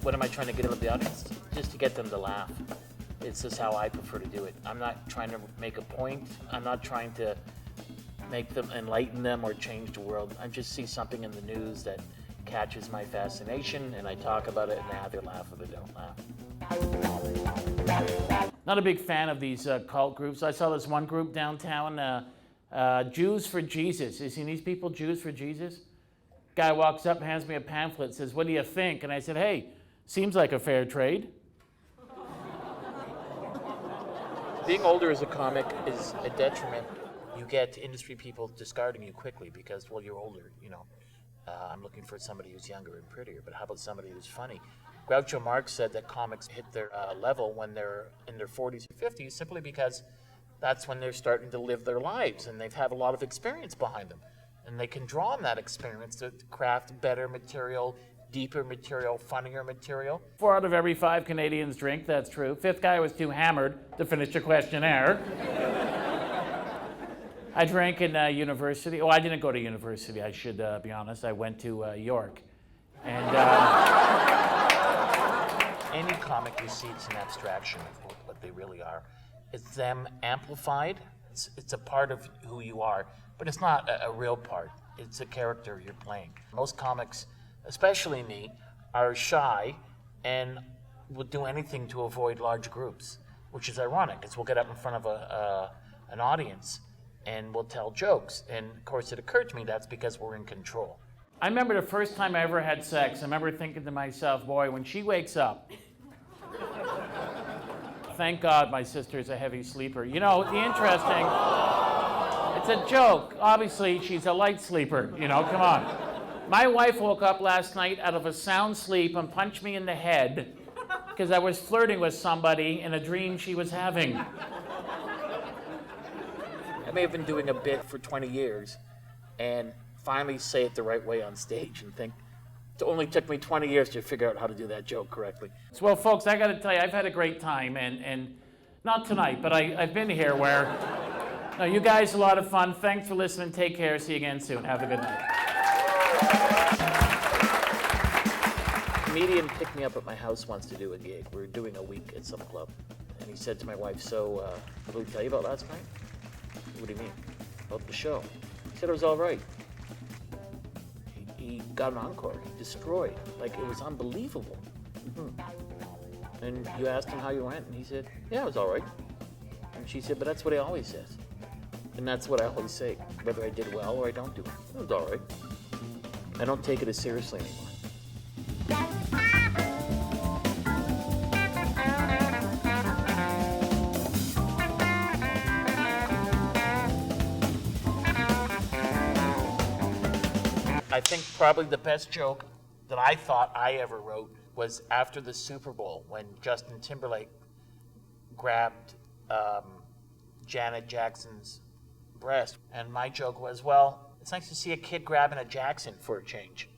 What am I trying to get out of the audience? Just to get them to laugh. It's just how I prefer to do it. I'm not trying to make a point. I'm not trying to make them, enlighten them, or change the world. I just see something in the news that catches my fascination, and I talk about it, and they either laugh or they don't laugh. Not a big fan of these cult groups. I saw this one group downtown, Jews for Jesus. You seen these people, Jews for Jesus? Guy walks up, hands me a pamphlet, says, "What do you think?" And I said, "Hey, seems like a fair trade." Being older as a comic is a detriment. You get industry people discarding you quickly because, well, you're older, you know. I'm looking for somebody who's younger and prettier, but how about somebody who's funny? Groucho Marx said that comics hit their level when they're in their 40s or 50s simply because that's when they're starting to live their lives and they've had a lot of experience behind them. And they can draw on that experience to craft better material, deeper material, funnier material. 4 out of every 5 Canadians drink, that's true. 5th guy was too hammered to finish the questionnaire. I drank in university. Oh, I didn't go to university, I should be honest. I went to York. And any comic you see, it's an abstraction of what they really are. It's them amplified. It's a part of who you are, but it's not a real part. It's a character you're playing. Most comics, especially me, are shy and will do anything to avoid large groups, which is ironic, because we'll get up in front of an audience and we'll tell jokes. And of course, it occurred to me that's because we're in control. I remember the first time I ever had sex. I remember thinking to myself, boy, when she wakes up, thank God my sister's a heavy sleeper. You know, the interesting, it's a joke. Obviously, she's a light sleeper, you know, come on. My wife woke up last night out of a sound sleep and punched me in the head because I was flirting with somebody in a dream she was having. I may have been doing a bit for 20 years and finally say it the right way on stage and think, it only took me 20 years to figure out how to do that joke correctly. Well, folks, I got to tell you, I've had a great time, and not tonight, but I've been here where, no, you guys, a lot of fun. Thanks for listening. Take care. See you again soon. Have a good night. A comedian picked me up at my house once to do a gig. We were doing a week at some club, and he said to my wife, "So, what did we tell you about last night?" "What do you mean?" "About the show." He said it was all right. He got an encore. He destroyed. Like, it was unbelievable. Mm-hmm. And you asked him how you went, and he said, "Yeah, it was all right." And she said, "But that's what he always says." And that's what I always say, whether I did well or I don't do well. It was all right. I don't take it as seriously anymore. I think probably the best joke that I thought I ever wrote was after the Super Bowl when Justin Timberlake grabbed Janet Jackson's breast. And my joke was, well, it's nice to see a kid grabbing a Jackson for a change.